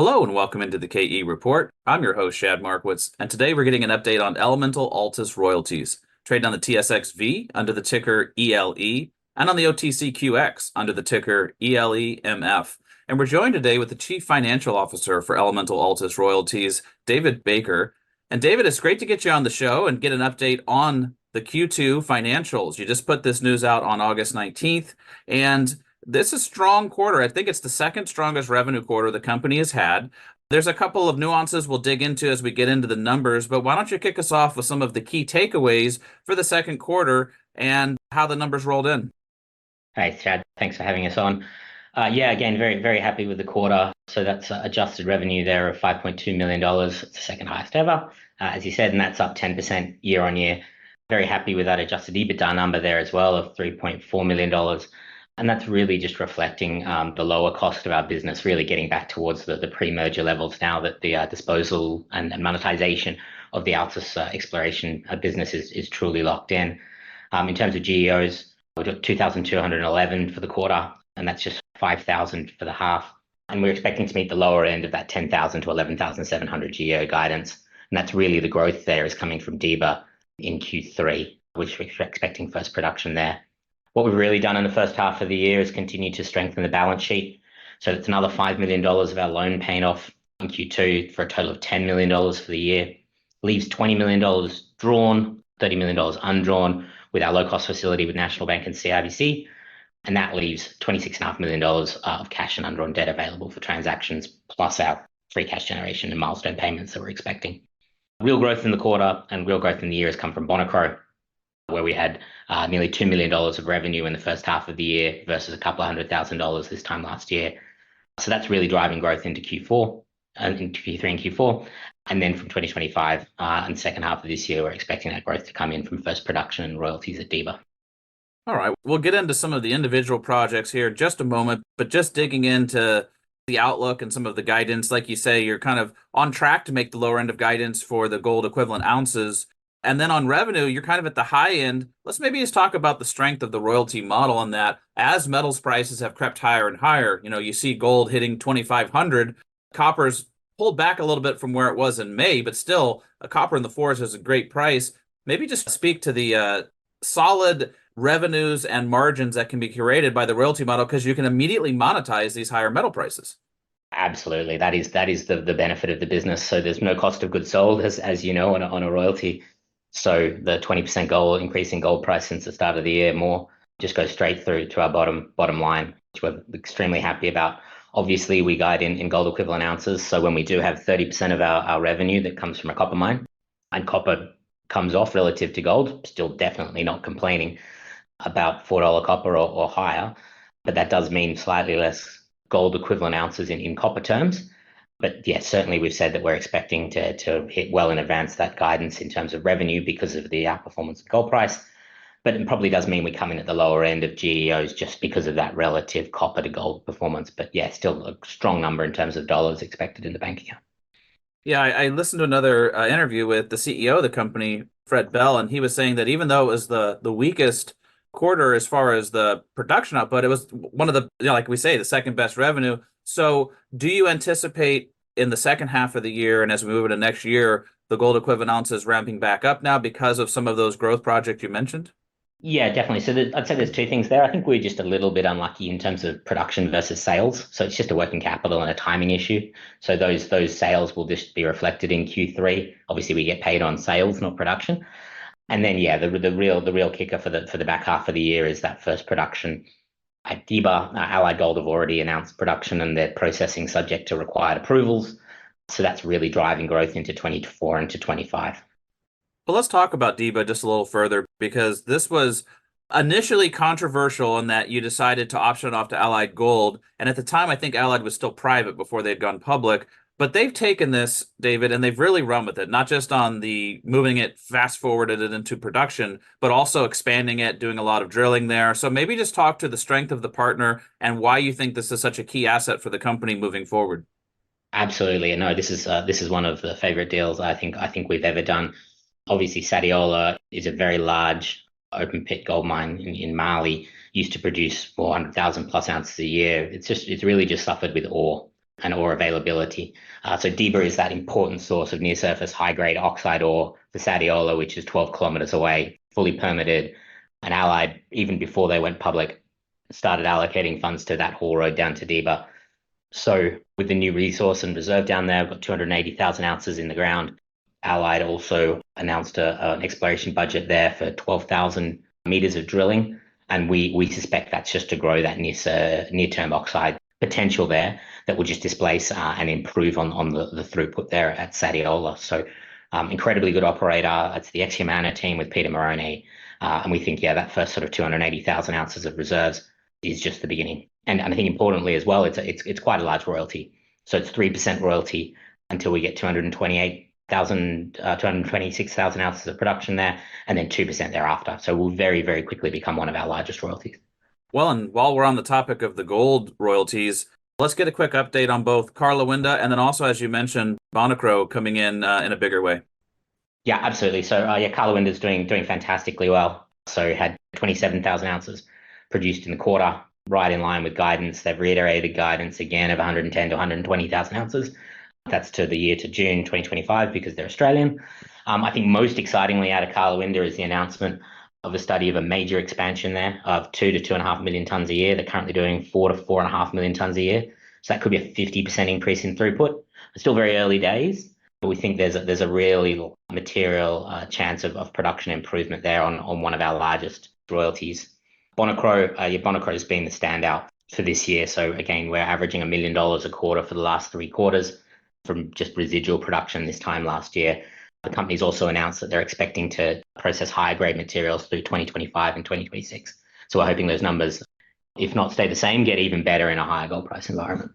Hello and welcome into the KE Report. I'm your host, Shad, and today we're getting an update on Elemental Altus Royalties, trading on the TSXV under the ticker ELE and on the OTCQX under the ticker ELEMF. And we're joined today with the Chief Financial Officer for Elemental Altus Royalties, David Baker. And David, it's great to get you on the show and get an update on the Q2 financials. You just put this news out on August 19th, and this is a strong quarter. I think it's the second strongest revenue quarter the company has had. There's a couple of nuances we'll dig into as we get into the numbers, but why don't you kick us off with some of the key takeaways for the second quarter and how the numbers rolled in? Hey, Shad, thanks for having us on. Again, very, very happy with the quarter. So that's adjusted revenue there of $5.2 million. It's the second highest ever, as you said, and that's up 10% year on year. Very happy with that adjusted EBITDA number there as well of $3.4 million. And that's really just reflecting the lower cost of our business, really getting back towards the pre-merger levels now that the disposal and monetization of the Altus exploration business is truly locked in. In terms of GEOs, we got 2,211 for the quarter, and that's just 5,000 for the half. And we're expecting to meet the lower end of that 10,000 to 11,700 GEO guidance. And that's really the growth there is coming from Diba in Q3, which we're expecting first production there. What we've really done in the first half of the year is continue to strengthen the balance sheet. So it's another $5 million of our loan paying off in Q2 for a total of $10 million for the year. Leaves $20 million drawn, $30 million undrawn with our low-cost facility with National Bank and CIBC. And that leaves $26.5 million of cash and undrawn debt available for transactions, plus our free cash generation and milestone payments that we're expecting. Real growth in the quarter and real growth in the year has come from Bonaco, where we had nearly $2 million of revenue in the first half of the year versus a couple of $100,000 this time last year. So that's really driving growth into Q4 and into Q3 and Q4. And then from 2025 and the second half of this year, we're expecting that growth to come in from first production and royalties at Diba. All right, we'll get into some of the individual projects here in just a moment, but just digging into the outlook and some of the guidance, like you say, you're kind of on track to make the lower end of guidance for the gold equivalent ounces. And then on revenue, you're kind of at the high end. Let's maybe just talk about the strength of the royalty model on that. As metals prices have crept higher and higher, you see gold hitting 2,500, copper's pulled back a little bit from where it was in May, but still a copper in the fours is a great price. Maybe just speak to the solid revenues and margins that can be curated by the royalty model, because you can immediately monetize these higher metal prices. Absolutely. That is the benefit of the business. So there's no cost of goods sold, as you know, on a royalty. So the 20% gold increase in gold price since the start of the year more just goes straight through to our bottom line, which we're extremely happy about. Obviously, we guide in gold equivalent ounces. So when we do have 30% of our revenue that comes from a copper mine, and copper comes off relative to gold, still definitely not complaining about $4 copper or higher, but that does mean slightly less gold equivalent ounces in copper terms. But yeah, certainly we've said that we're expecting to hit well in advance that guidance in terms of revenue because of the outperformance of gold price. But it probably does mean we come in at the lower end of GEOs just because of that relative copper to gold performance. But yeah, still a strong number in terms of dollars expected in the bank account. Yeah, I listened to another interview with the CEO of the company, Fred Bell, and he was saying that even though it was the weakest quarter as far as the production output, it was one of the, like we say, the second best revenue. So do you anticipate in the second half of the year and as we move into next year, the gold equivalent ounces ramping back up now because of some of those growth projects you mentioned? Yeah, definitely. So I'd say there's two things there. I think we're just a little bit unlucky in terms of production versus sales. So it's just a working capital and a timing issue. So those sales will just be reflected in Q3. Obviously, we get paid on sales, not production. And then yeah, the real kicker for the back half of the year is that first production at Diba. Allied Gold have already announced production and they're processing subject to required approvals. So that's really driving growth into 24 and to 25. Well, let's talk about Diba just a little further, because this was initially controversial in that you decided to option it off to Allied Gold. And at the time, I think Allied was still private before they'd gone public. But they've taken this, David, and they've really run with it, not just on the moving it, fast forwarded it into production, but also expanding it, doing a lot of drilling there. So maybe just talk to the strength of the partner and why you think this is such a key asset for the company moving forward. Absolutely. No, this is one of the favorite deals I think we've ever done. Obviously, Sadiola is a very large open pit gold mine in Mali, used to produce 400,000 plus ounces a year. It's really just suffered with ore and ore availability. So Diba is that important source of near-surface high-grade oxide ore for Sadiola, which is 12 kilometers away, fully permitted, and Allied, even before they went public, started allocating funds to that haul road down to Diba. So with the new resource and reserve down there, we've got 280,000 ounces in the ground. Allied also announced an exploration budget there for 12,000 meters of drilling, and we suspect that's just to grow that near-term oxide potential there that will just displace and improve on the throughput there at Sadiola. So incredibly good operator. It's the ex-Yamana team with Peter Moroni. And we think, yeah, that first sort of 280,000 ounces of reserves is just the beginning. And I think importantly as well, it's quite a large royalty. So it's 3% royalty until we get 226,000 ounces of production there, and then 2% thereafter. So we'll very, very quickly become one of our largest royalties. Well, and while we're on the topic of the gold royalties, let's get a quick update on both Karlawinda and then also, as you mentioned, Bonikro coming in a bigger way. Yeah, absolutely. So yeah, Karlawinda's doing fantastically well. So had 27,000 ounces produced in the quarter, right in line with guidance. They've reiterated guidance again of 110 to 120,000 ounces. That's to the year to June 2025 because they're Australian. I think most excitingly out of Karlawinda is the announcement of a study of a major expansion there of 2 to 2.5 million tons a year. They're currently doing 4 to 4.5 million tons a year. So that could be a 50% increase in throughput. It's still very early days, but we think there's a really material chance of production improvement there on one of our largest royalties. Bonikro has been the standout for this year. So again, we're averaging $1 million a quarter for the last 3 quarters from just residual production this time last year. The company's also announced that they're expecting to process higher grade materials through 2025 and 2026. So we're hoping those numbers, if not stay the same, get even better in a higher gold price environment.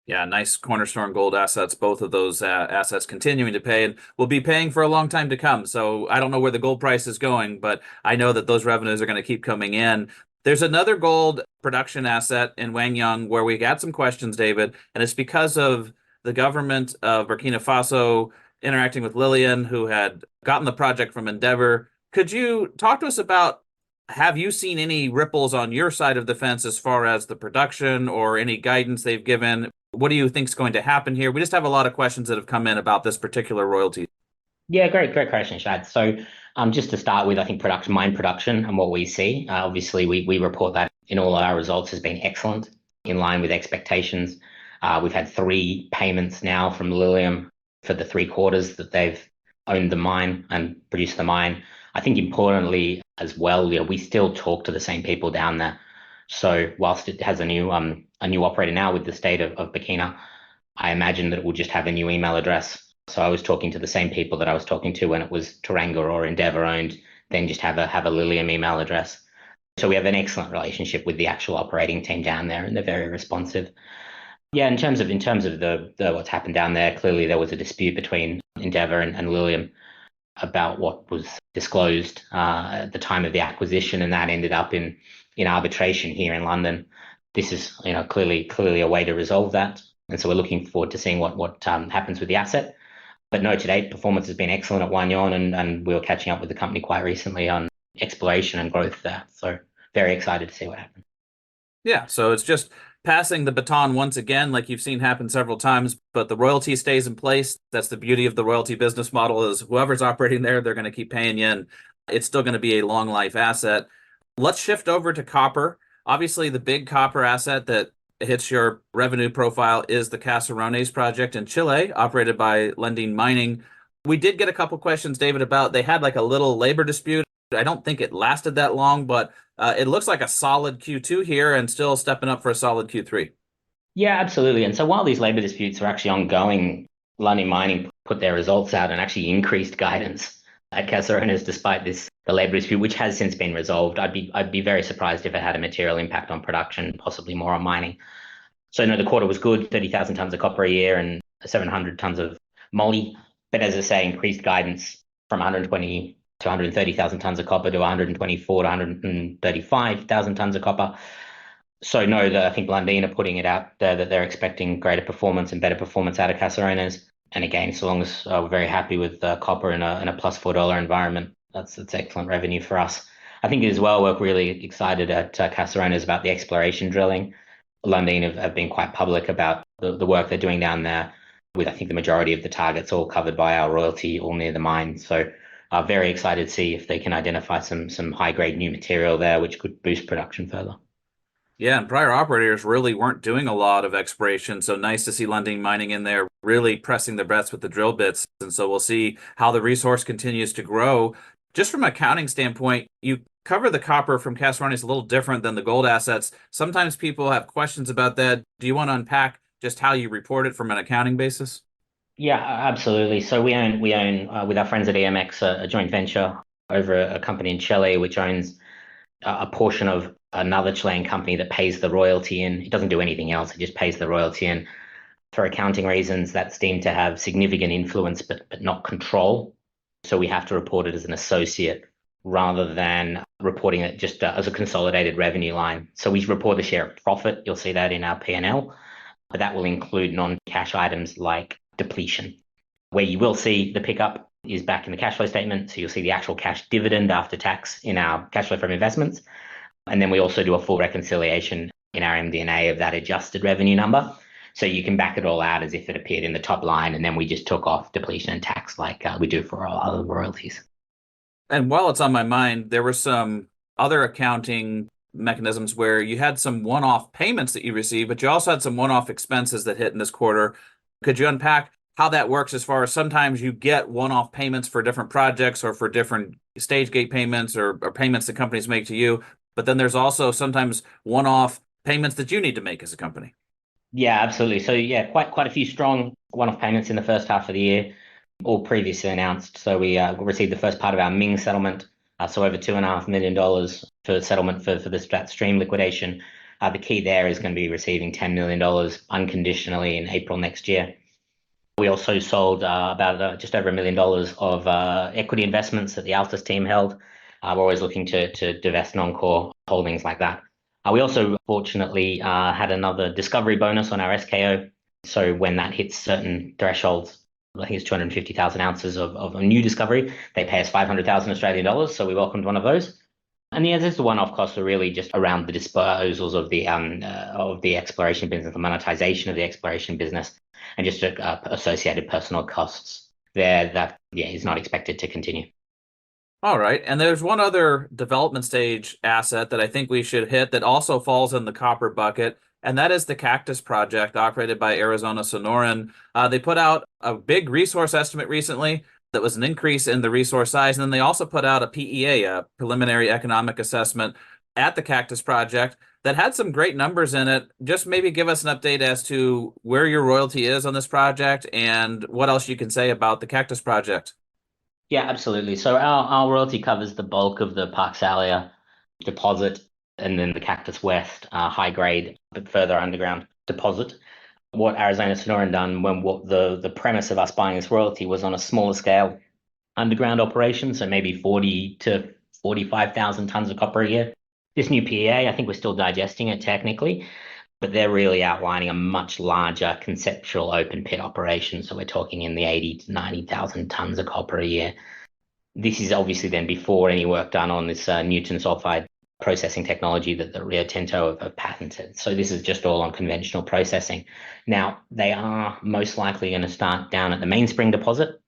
Yeah, nice cornerstone gold assets. Both of those assets continuing to pay and will be paying for a long time to come. So I don't know where the gold price is going, but I know that those revenues are going to keep coming in. There's another gold production asset in Wangyoung where we got some questions, David, and it's because of the government of Burkina Faso interacting with Lillian, who had gotten the project from Endeavour. Could you talk to us about, have you seen any ripples on your side of the fence as far as the production or any guidance they've given? What do you think is going to happen here? We just have a lot of questions that have come in about this particular royalty. Yeah, great question, Shad. So just to start with, I think mine production and what we see, obviously we report that in all our results has been excellent, in line with expectations. We've had 3 payments now from Lilium for the 3 quarters that they've owned the mine and produced the mine. I think importantly as well, we still talk to the same people down there. So whilst it has a new operator now with the state of Burkina, I imagine that it will just have a new email address. So I was talking to the same people that I was talking to when it was Teranga or Endeavour owned, then just have a Lilium email address. So we have an excellent relationship with the actual operating team down there, and they're very responsive. Yeah, in terms of the what's happened down there, clearly there was a dispute between Endeavour and Lilium about what was disclosed at the time of the acquisition, and that ended up in arbitration here in London. This is clearly a way to resolve that, and so we're looking forward to seeing what happens with the asset. But no, to date, performance has been excellent at Wangyoung, and we were catching up with the company quite recently on exploration and growth there. So very excited to see what happens. Yeah, so it's just passing the baton once again, like you've seen happen several times, but the royalty stays in place. That's the beauty of the royalty business model, is whoever's operating there, they're going to keep paying you, and it's still going to be a long life asset. Let's shift over to copper. Obviously, the big copper asset that hits your revenue profile is the Caserones project in Chile, operated by Lundin Mining. We did get a couple questions, David, about they had like a little labor dispute. I don't think it lasted that long, but it looks like a solid Q2 here and still stepping up for a solid Q3. Yeah, absolutely. And so while these labor disputes are actually ongoing, Lundin Mining put their results out and actually increased guidance at Caserones despite the labor dispute, which has since been resolved. I'd be very surprised if it had a material impact on production, possibly more on mining. So no, the quarter was good, 30,000 tons of copper a year and 700 tons of moly. But as I say, increased guidance from 120 to 130,000 tons of copper to 124 to 135,000 tons of copper. So no, I think Lundin are putting it out there that they're expecting greater performance and better performance out of Caserones. And again, so long as we're very happy with copper in a plus $4 environment, that's excellent revenue for us. I think as well, we're really excited at Caserones about the exploration drilling. Lundin have been quite public about the work they're doing down there with, I think, the majority of the targets all covered by our royalty, all near the mine. So very excited to see if they can identify some high-grade new material there, which could boost production further. Yeah, and prior operators really weren't doing a lot of exploration, so nice to see Lundin Mining in there really pressing the bets with the drill bits. And so we'll see how the resource continues to grow. Just from an accounting standpoint, you cover the copper from Caserones a little different than the gold assets. Sometimes people have questions about that. Do you want to unpack just how you report it from an accounting basis? Yeah, absolutely. So we own with our friends at EMX a joint venture over a company in Chile, which owns a portion of another Chilean company that pays the royalty in. It doesn't do anything else. It just pays the royalty in. For accounting reasons, that's deemed to have significant influence, but not control. So we have to report it as an associate rather than reporting it just as a consolidated revenue line. So we report the share of profit. You'll see that in our P&L, but that will include non-cash items like depletion. Where you will see the pickup is back in the cash flow statement. So you'll see the actual cash dividend after tax in our cash flow from investments. And then we also do a full reconciliation in our MD&A of that adjusted revenue number. So you can back it all out as if it appeared in the top line, and then we just took off depletion and tax like we do for all other royalties. And while it's on my mind, there were some other accounting mechanisms where you had some one-off payments that you received, but you also had some one-off expenses that hit in this quarter. Could you unpack how that works as far as sometimes you get one-off payments for different projects or for different stage gate payments or payments that companies make to you, but then there's also sometimes one-off payments that you need to make as a company? Yeah, absolutely. So yeah, quite a few strong one-off payments in the first half of the year, all previously announced. So we received the first part of our Ming settlement, so over $2.5 million for settlement for that stream liquidation. The key there is going to be receiving $10 million unconditionally in April next year. We also sold about just over $1 million of equity investments that the Altus team held. We're always looking to divest non-core holdings like that. We also fortunately had another discovery bonus on our SKO. So when that hits certain thresholds, I think it's 250,000 ounces of a new discovery, they pay us 500,000 Australian dollars. So we welcomed one of those. And the others, the one-off costs are really just around the disposals of the exploration business, the monetization of the exploration business, and just associated personal costs there that is not expected to continue. All right. And there's one other development stage asset that I think we should hit that also falls in the copper bucket, and that is the Cactus Project operated by Arizona Sonoran. They put out a big resource estimate recently that was an increase in the resource size, and then they also put out a PEA, a preliminary economic assessment at the Cactus Project that had some great numbers in it. Just maybe give us an update as to where your royalty is on this project and what else you can say about the Cactus Project. Yeah, absolutely. So our royalty covers the bulk of the Parksalia deposit and then the Cactus West high grade, but further underground deposit. What Arizona Sonoran done when what the premise of us buying this royalty was on a smaller scale underground operation, so maybe 40 to 45,000 tons of copper a year. This new PEA, I think we're still digesting it technically, but they're really outlining a much larger conceptual open pit operation. So we're talking in the 80 to 90,000 tons of copper a year. This is obviously then before any work done on this Newton sulfide processing technology that the Rio Tinto have patented. So this is just all on conventional processing. Now, they are most likely going to start down at the Mainspring deposit,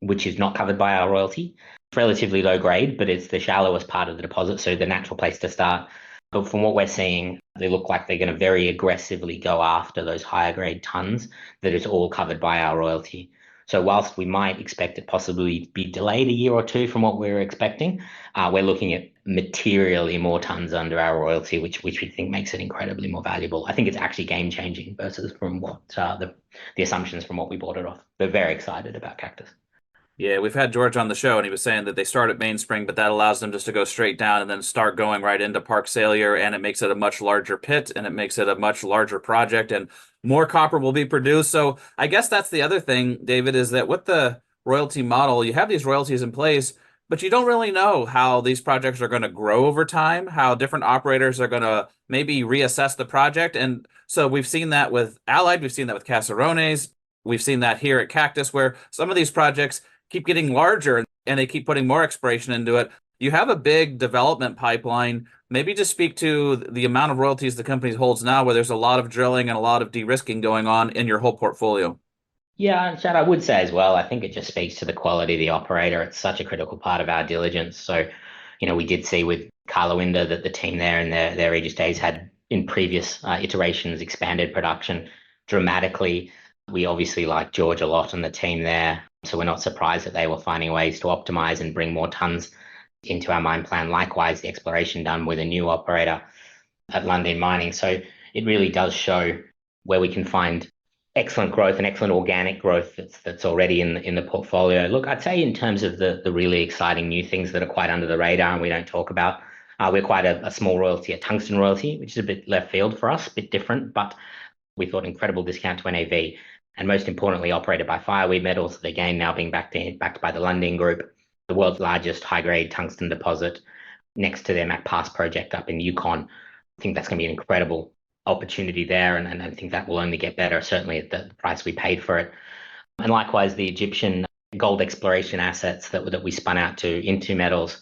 which is not covered by our royalty. It's relatively low grade, but it's the shallowest part of the deposit, so the natural place to start. But from what we're seeing, they look like they're going to very aggressively go after those higher grade tons that is all covered by our royalty. So whilst we might expect it possibly be delayed a year or two from what we were expecting, we're looking at materially more tons under our royalty, which we think makes it incredibly more valuable. I think it's actually game changing versus from what the assumptions from what we bought it off. We're very excited about Cactus. Yeah, we've had George on the show, and he was saying that they start at Mainspring, but that allows them just to go straight down and then start going right into Parksalia, and it makes it a much larger pit, and it makes it a much larger project, and more copper will be produced. So I guess that's the other thing, David, is that with the royalty model, you have these royalties in place, but you don't really know how these projects are going to grow over time, how different operators are going to maybe reassess the project. And so we've seen that with Allied, we've seen that with Caserones, we've seen that here at Cactus, where some of these projects keep getting larger and they keep putting more exploration into it. You have a big development pipeline. Maybe just speak to the amount of royalties the company holds now, where there's a lot of drilling and a lot of de-risking going on in your whole portfolio. Yeah, and Chad, I would say as well, I think it just speaks to the quality of the operator. It's such a critical part of our diligence. So, we did see with Karlawinda that the team there in their Aegis days had in previous iterations expanded production dramatically. We obviously like George a lot and the team there, so we're not surprised that they were finding ways to optimize and bring more tons into our mine plan. Likewise, the exploration done with a new operator at Lundin Mining. So it really does show where we can find excellent growth and excellent organic growth that's already in the portfolio. Look, I'd say in terms of the really exciting new things that are quite under the radar and we don't talk about, we're quite a small royalty, a tungsten royalty, which is a bit left field for us, a bit different, but we thought incredible discount to NAV. And most importantly, operated by Fireweed Metals, again now being backed by the Lundin Group, the world's largest high-grade tungsten deposit next to their Mac Pass project up in Yukon. I think that's going to be an incredible opportunity there, and I think that will only get better, certainly at the price we paid for it. And likewise, the Egyptian gold exploration assets that we spun out to Into Metals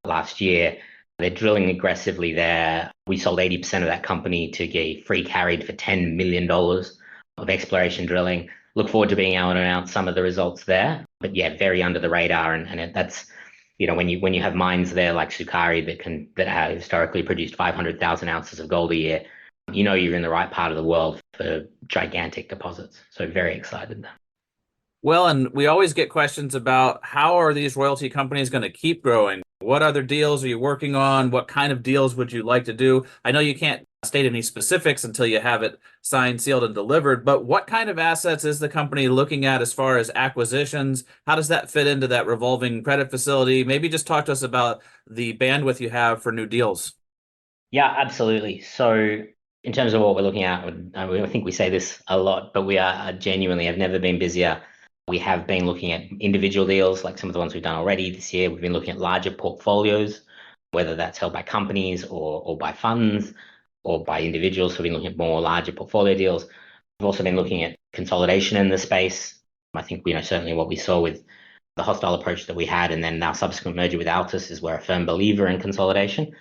last year, they're drilling aggressively there. We sold 80% of that company to get free carried for $10 million of exploration drilling. Look forward to being able to announce some of the results there. But yeah, very under the radar, and that's when you have mines there like Sukari that have historically produced 500,000 ounces of gold a year, you're in the right part of the world for gigantic deposits. So very excited. Well, and we always get questions about how are these royalty companies going to keep growing? What other deals are you working on? What kind of deals would you like to do? I know you can't state any specifics until you have it signed, sealed, and delivered, but what kind of assets is the company looking at as far as acquisitions? How does that fit into that revolving credit facility? Maybe just talk to us about the bandwidth you have for new deals. Yeah, absolutely. So in terms of what we're looking at, I think we say this a lot, but we are genuinely have never been busier. We have been looking at individual deals, like some of the ones we've done already this year. We've been looking at larger portfolios, whether that's held by companies or by funds or by individuals. So we've been looking at more larger portfolio deals. We've also been looking at consolidation in the space. I think certainly what we saw with the hostile approach that we had, and then our subsequent merger with Altus is we're a firm believer in consolidation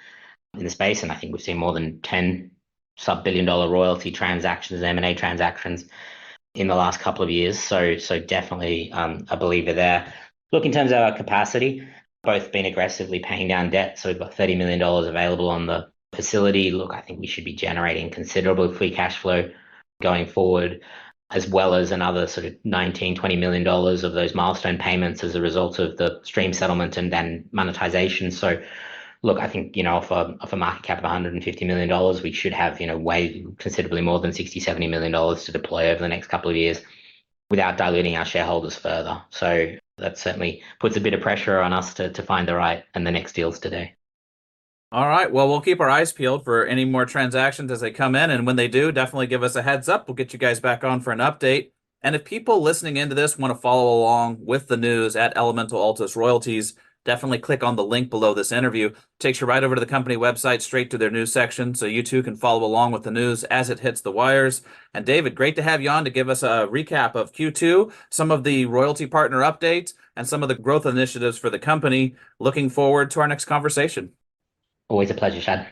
in the space, and I think we've seen more than 10 sub-billion-dollar royalty transactions, M&A transactions in the last couple of years. So definitely a believer there. Look, in terms of our capacity, both been aggressively paying down debt. So we've got $30 million available on the facility. Look, I think we should be generating considerable free cash flow going forward, as well as another sort of $19-20 million of those milestone payments as a result of the stream settlement and then monetization. So look, I think, off a market cap of $150 million, we should have, way considerably more than $60-70 million to deploy over the next couple of years without diluting our shareholders further. So that certainly puts a bit of pressure on us to find the right and the next deals today. All right. Well, we'll keep our eyes peeled for any more transactions as they come in. And when they do, definitely give us a heads up. We'll get you guys back on for an update. And if people listening into this want to follow along with the news at Elemental Altus Royalties, definitely click on the link below this interview. It takes you right over to the company website, straight to their news section, so you too can follow along with the news as it hits the wires. And David, great to have you on to give us a recap of Q2, some of the royalty partner updates, and some of the growth initiatives for the company. Looking forward to our next conversation. Always a pleasure, Shad.